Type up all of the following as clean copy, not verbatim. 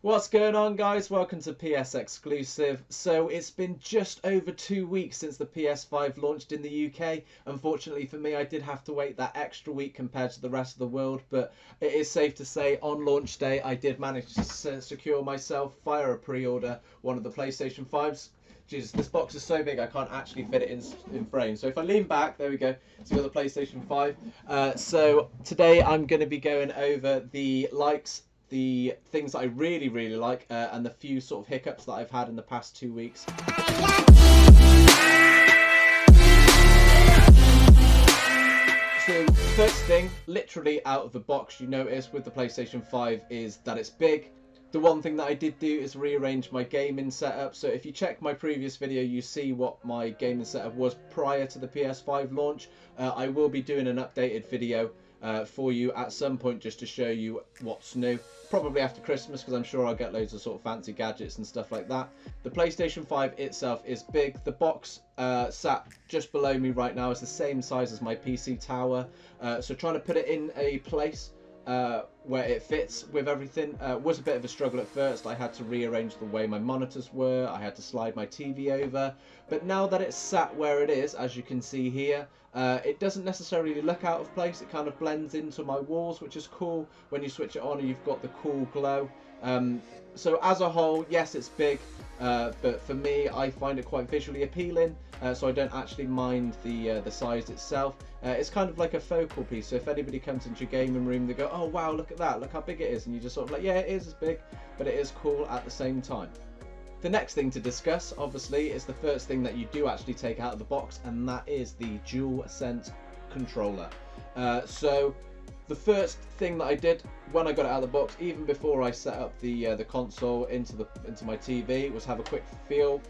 What's going on, guys? Welcome to PS Exclusive. So it's been just over 2 weeks since the PS5 launched in the UK. Unfortunately for me, I did have to wait that extra week compared to the rest of the world, but it is safe to say on launch day I did manage to secure myself via a pre-order one of the PlayStation 5s. Jesus, this box is so big I can't actually fit it in frame. So if I lean back, there we go. So you got the PlayStation 5. So today I'm going to be going over the likes, the things that I really like, and the few sort of hiccups that I've had in the past 2 weeks. So first thing, literally out of the box, you notice with the PlayStation 5 is that it's big. The one thing that I did do is rearrange my gaming setup. So if you check my previous video, you see what my gaming setup was prior to the PS5 launch. I will be doing an updated video for you at some point just to show you what's new, probably after Christmas, because I'm sure I'll get loads of sort of fancy gadgets and stuff like that. The PlayStation 5 itself is big. The box sat just below me right now is the same size as my PC tower, so trying to put it in a place where it fits with everything was a bit of a struggle at first. I had to rearrange the way my monitors were, I had to slide my TV over, but now that it's sat where it is, as you can see here, it doesn't necessarily look out of place. It kind of blends into my walls, which is cool. When you switch it on, you've got the cool glow. So as a whole, yes, it's big, but for me, I find it quite visually appealing, so I don't actually mind the size itself. It's kind of like a focal piece, so if anybody comes into your gaming room, they go, oh wow, look at that, look how big it is, and you just sort of like, yeah, it is as big, but it is cool at the same time. The next thing to discuss, obviously, is the first thing that you do actually take out of the box, and that is the Dualsense Controller. So the first thing that I did when I got it out of the box, even before I set up the console into my TV, was have a quick feel,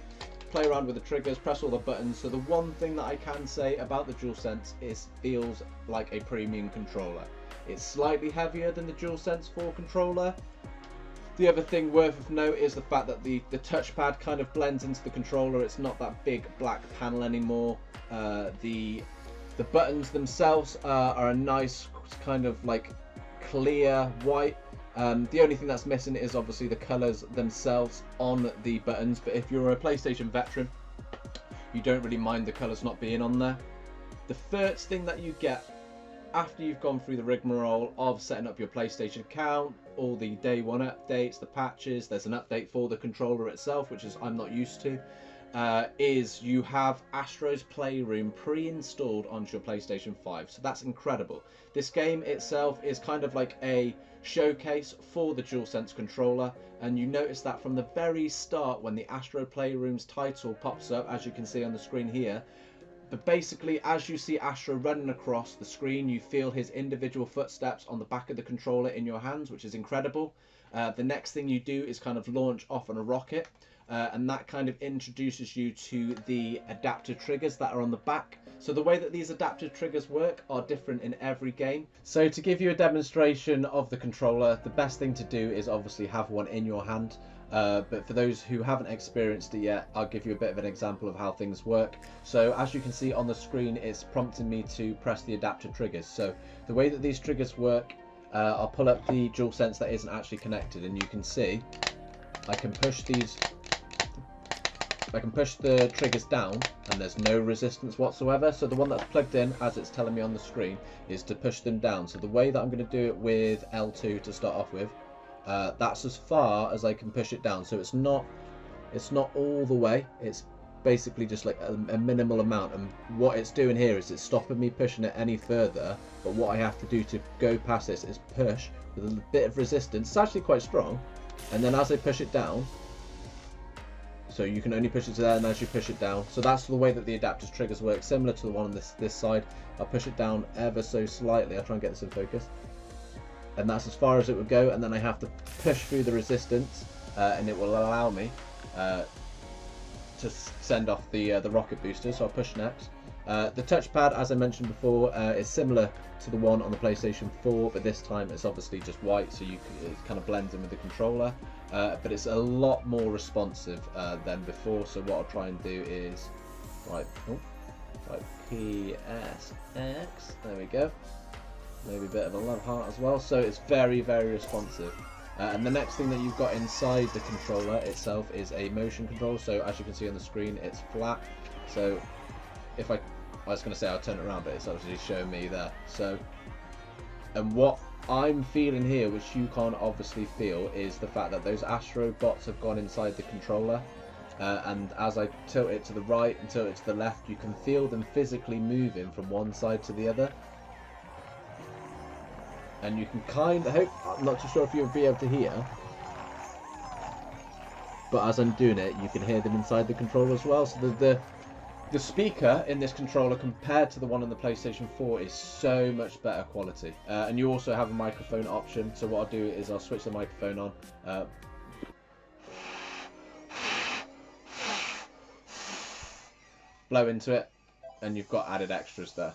play around with the triggers, press all the buttons. So the one thing that I can say about the DualSense is feels like a premium controller. It's slightly heavier than the DualSense 4 controller. The other thing worth of note is the fact that the touchpad kind of blends into the controller. It's not that big black panel anymore. The buttons themselves are a nice kind of like clear white. The only thing that's missing is obviously the colours themselves on the buttons, but if you're a PlayStation veteran, you don't really mind the colours not being on there. The first thing that you get after you've gone through the rigmarole of setting up your PlayStation account, all the day one updates, the patches, there's an update for the controller itself, which is I'm not used to, is you have Astro's Playroom pre-installed onto your PlayStation 5. So that's incredible. This game itself is kind of like a showcase for the DualSense controller, and you notice that from the very start when the Astro Playroom's title pops up, as you can see on the screen here. But basically, as you see Astro running across the screen, you feel his individual footsteps on the back of the controller in your hands, which is incredible. The next thing you do is kind of launch off on a rocket, and that kind of introduces you to the adaptive triggers that are on the back. So the way that these adaptive triggers work are different in every game. So to give you a demonstration of the controller, the best thing to do is obviously have one in your hand. But for those who haven't experienced it yet, I'll give you a bit of an example of how things work. So as you can see on the screen, it's prompting me to press the adaptive triggers. So the way that these triggers work, I'll pull up the DualSense that isn't actually connected, and you can see I can push the triggers down and there's no resistance whatsoever. So the one that's plugged in, as it's telling me on the screen, is to push them down. So the way that I'm going to do it with L2 to start off with, that's as far as I can push it down. So it's not all the way, it's basically just like a minimal amount, and what it's doing here is it's stopping me pushing it any further. But what I have to do to go past this is push with a bit of resistance. It's actually quite strong, and then as I push it down, so you can only push it to there, and as you push it down, so that's the way that the adaptive triggers work, similar to the one on this side. I'll push it down ever so slightly, I'll try and get this in focus, and that's as far as it would go, and then I have to push through the resistance, and it will allow me to send off the rocket booster. So I'll push next. The touchpad, as I mentioned before, is similar to the one on the PlayStation 4, but this time it's obviously just white, so it kind of blends in with the controller, but it's a lot more responsive than before. So what I'll try and do is right PSX, there we go, maybe a bit of a love heart as well. So it's very responsive. And the next thing that you've got inside the controller itself is a motion control. So as you can see on the screen, it's flat. So if I was going to say I'll turn it around, but it's obviously showing me there. So, and what I'm feeling here, which you can't obviously feel, is the fact that those Astro bots have gone inside the controller. And as I tilt it to the right and tilt it to the left, you can feel them physically moving from one side to the other. And you can kind of, I'm not too sure if you'll be able to hear, but as I'm doing it, you can hear them inside the controller as well. So the speaker in this controller compared to the one on the PlayStation 4 is so much better quality. And you also have a microphone option. So what I'll do is I'll switch the microphone on. Blow into it, and you've got added extras there.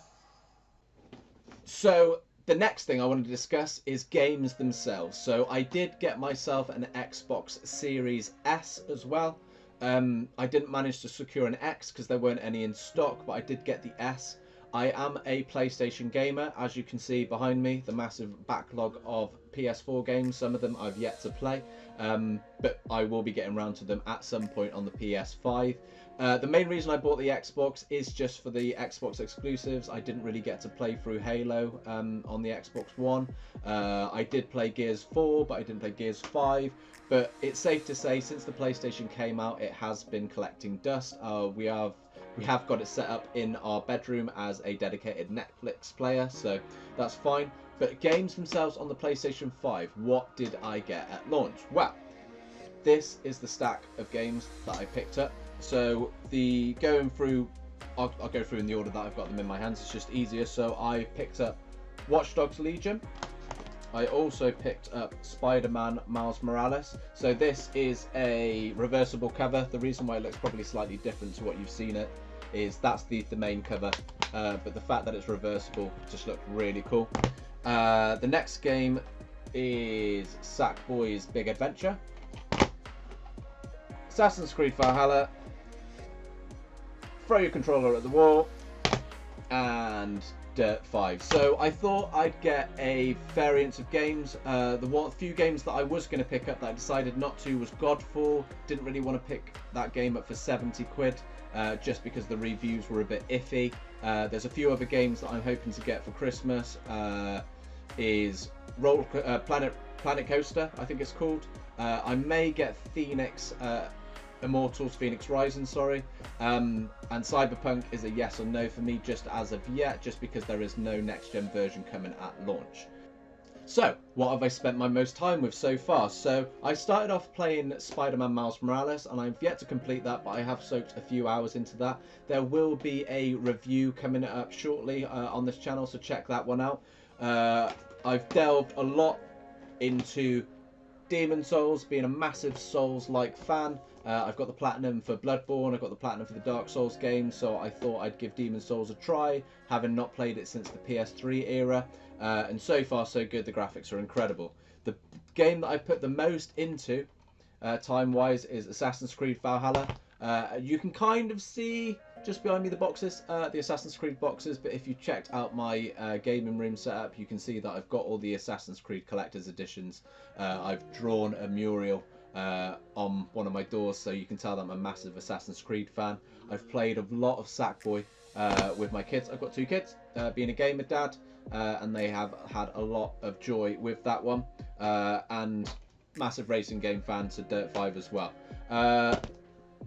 So the next thing I want to discuss is games themselves. So I did get myself an Xbox Series S as well. I didn't manage to secure an X because there weren't any in stock, but I did get the S. I am a PlayStation gamer, as you can see behind me, the massive backlog of PS4 games. Some of them I've yet to play, but I will be getting around to them at some point on the PS5. The main reason I bought the Xbox is just for the Xbox exclusives. I didn't really get to play through Halo on the Xbox One. I did play Gears 4, but I didn't play Gears 5. But it's safe to say, since the PlayStation came out, it has been collecting dust. We have got it set up in our bedroom as a dedicated Netflix player, so that's fine. But games themselves on the PlayStation 5, what did I get at launch? Well, this is the stack of games that I picked up. So I'll go through in the order that I've got them in my hands. It's just easier. So I picked up Watch Dogs Legion. I also picked up Spider-Man Miles Morales. So this is a reversible cover. The reason why it looks probably slightly different to what you've seen it is that's the main cover, but the fact that it's reversible just looked really cool. The next game is Sackboy's Big Adventure, Assassin's Creed Valhalla, Throw Your Controller at the Wall, and Dirt 5. So I thought I'd get a variance of games. The few games that I was going to pick up that I decided not to was Godfall. Didn't really want to pick that game up for 70 quid, just because the reviews were a bit iffy. There's a few other games that I'm hoping to get for Christmas. Is Planet Coaster, I think it's called. I may get Phoenix Immortals Phoenix Rising, sorry, and Cyberpunk is a yes or no for me just as of yet, just because there is no next gen version coming at launch. So what have I spent my most time with so far? So I started off playing Spider-Man Miles Morales, and I've yet to complete that, but I have soaked a few hours into that. There will be a review coming up shortly on this channel, so check that one out. I've delved a lot into Demon Souls, being a massive Souls-like fan. I've got the Platinum for Bloodborne, I've got the Platinum for the Dark Souls games, so I thought I'd give Demon Souls a try, having not played it since the PS3 era. And so far so good, the graphics are incredible. The game that I put the most into, time-wise, is Assassin's Creed Valhalla. You can kind of see just behind me the boxes, the Assassin's Creed boxes, but if you checked out my gaming room setup, you can see that I've got all the Assassin's Creed collector's editions. I've drawn a mural on one of my doors, so you can tell that I'm a massive Assassin's Creed fan. I've played a lot of Sackboy with my kids. I've got 2 kids, being a gamer dad, and they have had a lot of joy with that one, and massive racing game fan, so Dirt 5 as well.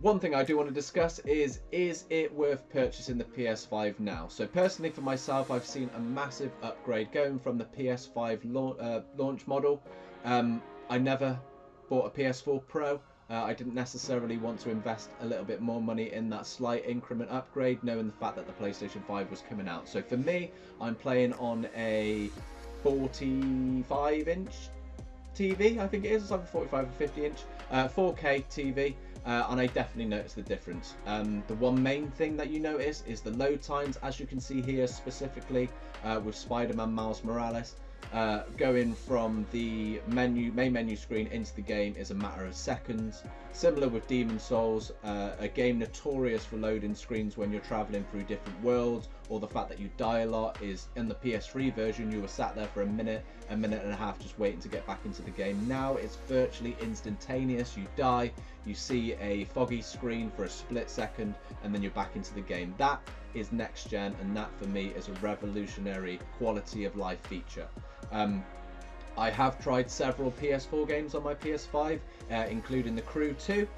One thing I do want to discuss is it worth purchasing the PS5 now? So personally for myself, I've seen a massive upgrade going from the PS5 launch model. I never bought a PS4 Pro. I didn't necessarily want to invest a little bit more money in that slight increment upgrade, knowing the fact that the PlayStation 5 was coming out. So for me, I'm playing on a 45-inch TV, I think it is. It's like a 45 or 50-inch 4K TV. And I definitely noticed the difference. The one main thing that you notice is the load times, as you can see here specifically with Spider-Man Miles Morales. Going from the main menu screen into the game is a matter of seconds. Similar with Demon's Souls, a game notorious for loading screens when you're traveling through different worlds, or the fact that you die a lot, is in the PS3 version you were sat there for a minute and a half just waiting to get back into the game. Now it's virtually instantaneous. You die, you see a foggy screen for a split second, and then you're back into the game. That is next gen, and that for me is a revolutionary quality of life feature. I have tried several PS4 games on my PS5, including The Crew 2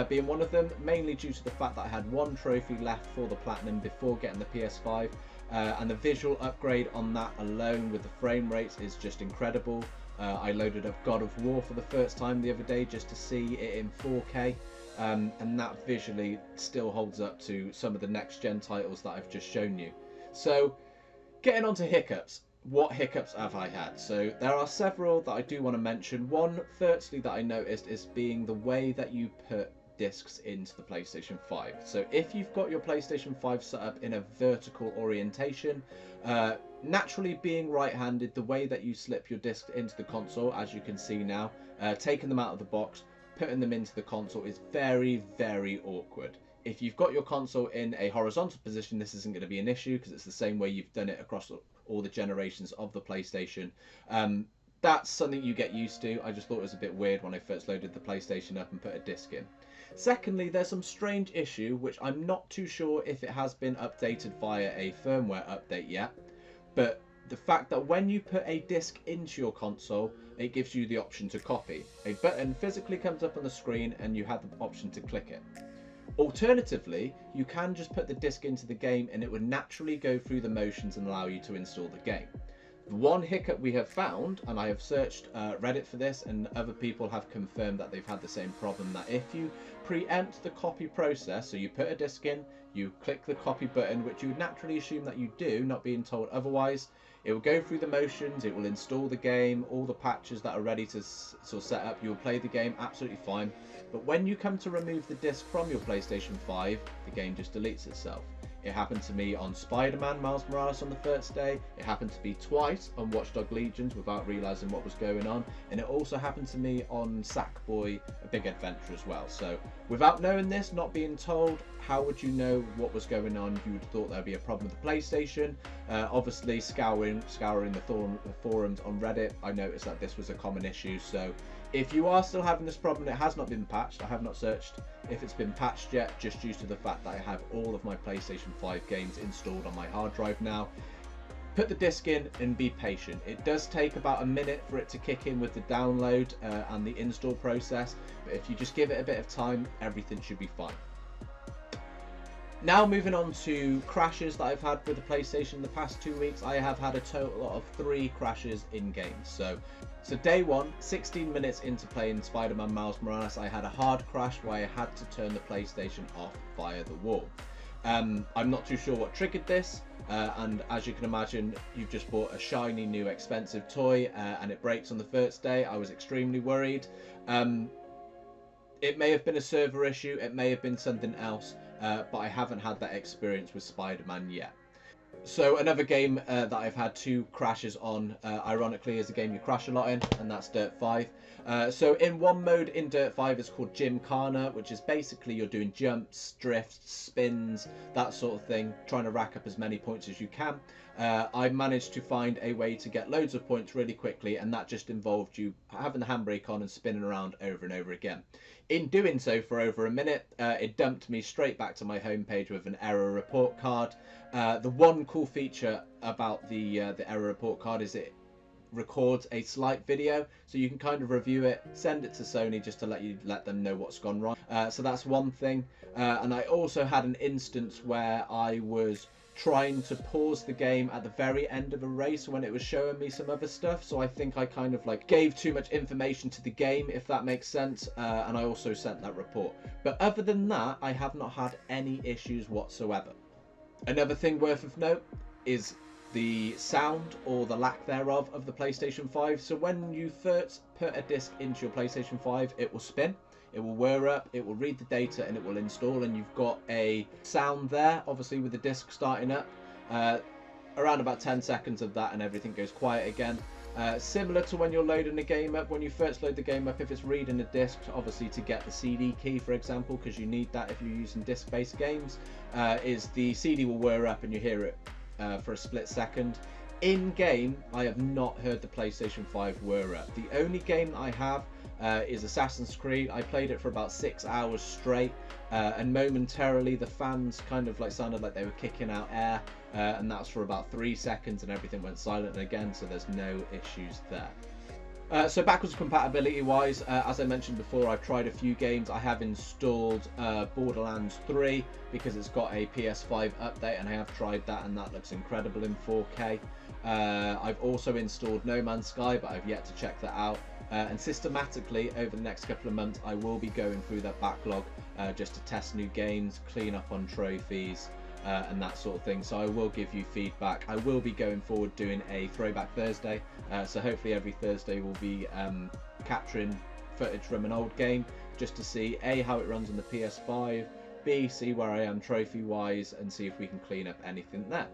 being one of them, mainly due to the fact that I had one trophy left for the Platinum before getting the PS5, and the visual upgrade on that alone with the frame rates is just incredible. I loaded up God of War for the first time the other day just to see it in 4K, and that visually still holds up to some of the next gen titles that I've just shown you. So getting on to Hiccups. What hiccups have I had? So there are several that I do want to mention. One, firstly, that I noticed is being the way that you put discs into the PlayStation 5. So if you've got your PlayStation 5 set up in a vertical orientation, naturally being right-handed, the way that you slip your disc into the console, as you can see now, taking them out of the box, putting them into the console is very, very awkward. If you've got your console in a horizontal position, this isn't going to be an issue because it's the same way you've done it across all the generations of the PlayStation. That's something you get used to. I just thought it was a bit weird when I first loaded the PlayStation up and put a disc in. Secondly, there's some strange issue which I'm not too sure if it has been updated via a firmware update yet, but the fact that when you put a disc into your console, it gives you the option to copy. A button physically comes up on the screen and you have the option to click it. Alternatively, you can just put the disc into the game and it would naturally go through the motions and allow you to install the game. The one hiccup we have found, and I have searched Reddit for this, and other people have confirmed that they've had the same problem, that if you preempt the copy process, so you put a disc in, you click the copy button, which you would naturally assume that you do, not being told otherwise, it will go through the motions, it will install the game, all the patches that are ready to sort of set up, you will play the game absolutely fine. But when you come to remove the disc from your PlayStation 5, the game just deletes itself. It happened to me on Spider-Man Miles Morales on the first day, it happened to me twice on Watch Dogs Legion without realising what was going on, and it also happened to me on Sackboy A Big Adventure as well. So without knowing this, not being told, how would you know what was going on? You would have thought there'd be a problem with the PlayStation. Obviously scouring the forums on Reddit, I noticed that this was a common issue. So if you are still having this problem, it has not been patched. I have not searched if it's been patched yet, just due to the fact that I have all of my PlayStation 5 games installed on my hard drive now. Put the disc in and be patient. It does take about a minute for it to kick in with the download and the install process, but if you just give it a bit of time, everything should be fine. Now moving on to crashes that I've had with the PlayStation the past 2 weeks. I have had a total of 3 crashes in games. So day one, 16 minutes into playing Spider-Man Miles Morales, I had a hard crash where I had to turn the PlayStation off via the wall. I'm not too sure what triggered this, and as you can imagine, you've just bought a shiny new expensive toy and it breaks on the first day. I was extremely worried. It may have been a server issue, it may have been something else, but I haven't had that experience with Spider-Man yet. So another game that I've had 2 crashes on, ironically, is a game you crash a lot in, and that's Dirt 5. So in one mode in Dirt 5 is called Gymkhana, which is basically you're doing jumps, drifts, spins, that sort of thing, trying to rack up as many points as you can. I managed to find a way to get loads of points really quickly, and that just involved you having the handbrake on and spinning around over and over again. In doing so for over a minute, it dumped me straight back to my homepage with an error report card. The one cool feature about the error report card is it records a slight video, so you can kind of review it, send it to Sony just to let them know what's gone wrong. So that's one thing. And I also had an instance where I was trying to pause the game at the very end of a race when it was showing me some other stuff, so I think I kind of like gave too much information to the game, if that makes sense, and I also sent that report. But other than that, I have not had any issues whatsoever. Another thing worth of note is the sound, or the lack thereof, of the PlayStation 5. So when you first put a disc into your PlayStation 5, it will spin, it will whir up, it will read the data, and it will install, and you've got a sound there, obviously with the disc starting up. Around about 10 seconds of that and everything goes quiet again. Similar to when you're loading the game up. When you first load the game up, if it's reading a disc, obviously to get the CD key, for example, because you need that if you're using disc-based games, is the CD will whir up and you hear it for a split second. In game, I have not heard the PlayStation 5 whir up. The only game that I have is Assassin's Creed. I played it for about 6 hours straight, and momentarily the fans kind of like sounded like they were kicking out air, and that's for about 3 seconds, and everything went silent again, so there's no issues there. So backwards compatibility wise, as I mentioned before, I've tried a few games. I have installed Borderlands 3 because it's got a PS5 update, and I have tried that, and that looks incredible in 4K. I've also installed No Man's Sky, but I've yet to check that out. And systematically over the next couple of months, I will be going through that backlog just to test new games, clean up on trophies, and that sort of thing. So I will give you feedback. I will be going forward doing a Throwback Thursday, so hopefully every Thursday we'll be capturing footage from an old game just to see A, how it runs on the PS5, B, see where I am trophy wise, and see if we can clean up anything there.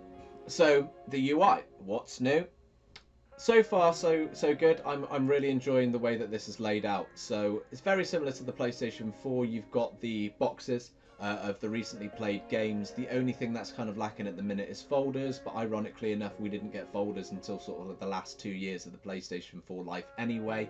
So the UI, what's new? So far so good. I'm really enjoying the way that this is laid out. So it's very similar to the PlayStation 4. You've got the boxes of the recently played games. The only thing that's kind of lacking at the minute is folders, but ironically enough, we didn't get folders until sort of the last 2 years of the PlayStation 4 life anyway.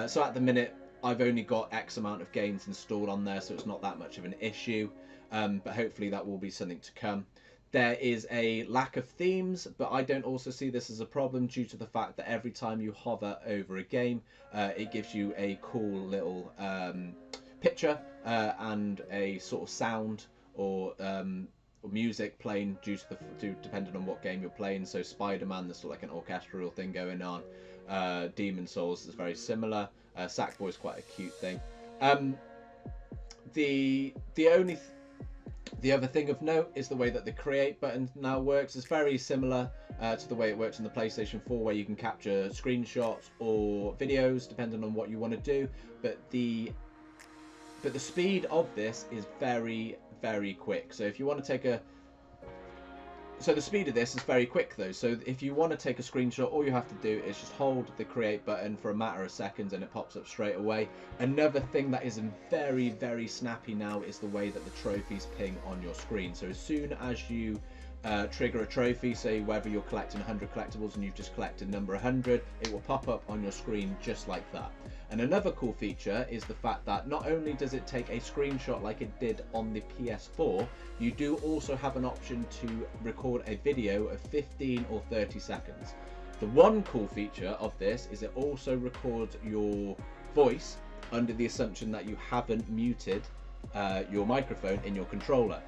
So at the minute, I've only got X amount of games installed on there, so it's not that much of an issue, but hopefully that will be something to come. There is a lack of themes, but I don't also see this as a problem due to the fact that every time you hover over a game, it gives you a cool little picture and a sort of sound or music playing depending on what game you're playing. So Spider-Man, there's sort of like an orchestral thing going on. Demon Souls is very similar. Sackboy is quite a cute thing. The other thing of note is the way that the create button now works. It's very similar to the way it works on the PlayStation 4, where you can capture screenshots or videos depending on what you want to do. But the speed of this is very, very quick. So if you want to take the speed of this is very quick though. So if you want to take a screenshot, all you have to do is just hold the create button for a matter of seconds and it pops up straight away. Another thing that is very, very snappy now is the way that the trophies ping on your screen. So as soon as you trigger a trophy, say whether you're collecting 100 collectibles and you've just collected number 100, it will pop up on your screen just like that. And another cool feature is the fact that not only does it take a screenshot like it did on the PS4, you do also have an option to record a video of 15 or 30 seconds. The one cool feature of this is it also records your voice under the assumption that you haven't muted your microphone in your controller.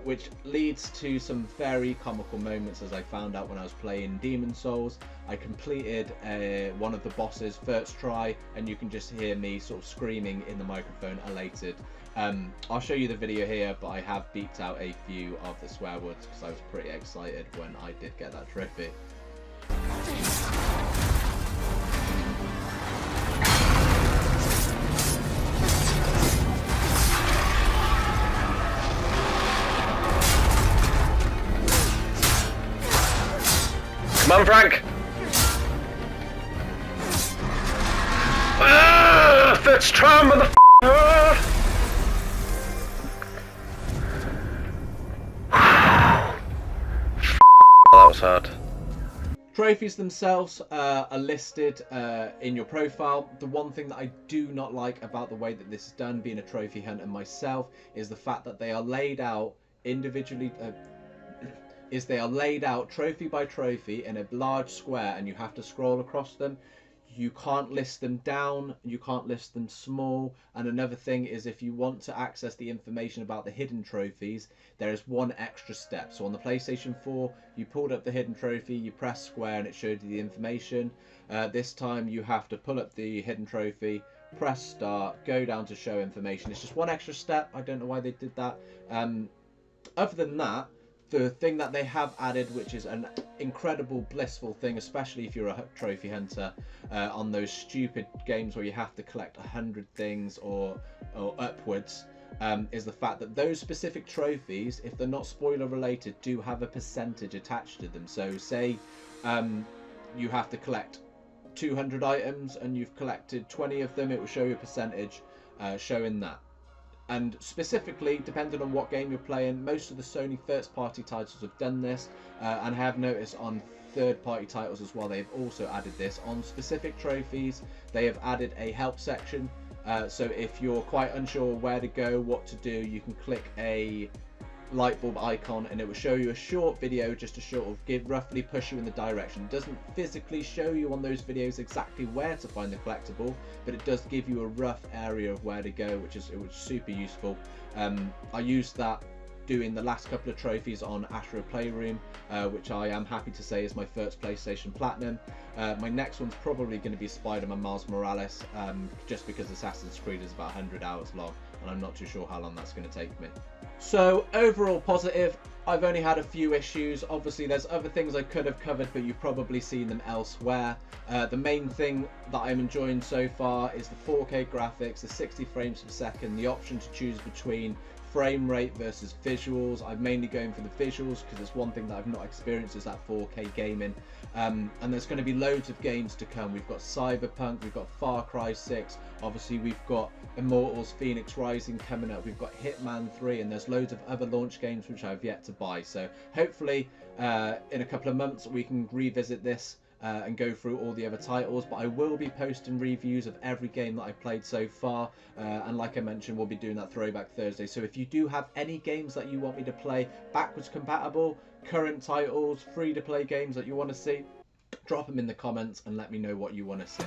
Which leads to some very comical moments, as I found out when I was playing Demon Souls. I completed one of the bosses first try, and you can just hear me sort of screaming in the microphone, elated. I'll show you the video here, but I have beeped out a few of the swear words because I was pretty excited when I did get that trophy. Come on, Frank! That's Tron, motherfucker! That was hard. Trophies themselves are listed in your profile. The one thing that I do not like about the way that this is done, being a trophy hunter myself, is the fact that they are laid out individually. They are laid out trophy by trophy in a large square, and you have to scroll across them. You can't list them down, you can't list them small. And another thing is, if you want to access the information about the hidden trophies, there is one extra step. So on the PlayStation 4, you pulled up the hidden trophy, you press square and it showed you the information. This time you have to pull up the hidden trophy, press start, go down to show information. It's just one extra step. I don't know why they did that. Other than that, the thing that they have added, which is an incredible, blissful thing, especially if you're a trophy hunter, on those stupid games where you have to collect 100 things or upwards, is the fact that those specific trophies, if they're not spoiler related, do have a percentage attached to them. So say you have to collect 200 items and you've collected 20 of them, it will show you a percentage showing that. And specifically, depending on what game you're playing, most of the Sony first-party titles have done this, and I have noticed on third-party titles as well, they've also added this. On specific trophies, they have added a help section, so if you're quite unsure where to go, what to do, you can click a light bulb icon and it will show you a short video just to sort of roughly push you in the direction. It doesn't physically show you on those videos exactly where to find the collectible, but it does give you a rough area of where to go, which is super useful. I used that doing the last couple of trophies on Astro Playroom, which I am happy to say is my first PlayStation Platinum. My next one's probably going to be Spider-Man Miles Morales, just because Assassin's Creed is about 100 hours long and I'm not too sure how long that's going to take me. So overall positive. I've only had a few issues. Obviously there's other things I could have covered, but you've probably seen them elsewhere. The main thing that I'm enjoying so far is the 4K graphics, the 60 frames per second, the option to choose between frame rate versus visuals. I'm mainly going for the visuals because it's one thing that I've not experienced is that 4K gaming. And there's going to be loads of games to come. We've got Cyberpunk, we've got Far Cry 6, obviously we've got Immortals Phoenix Rising coming up, we've got Hitman 3, and there's loads of other launch games which I've yet to buy. So hopefully in a couple of months we can revisit this and go through all the other titles, but I will be posting reviews of every game that I've played so far, and like I mentioned, we'll be doing that Throwback Thursday. So if you do have any games that you want me to play backwards compatible, current titles, free to play games that you want to see, drop them in the comments and let me know what you want to see.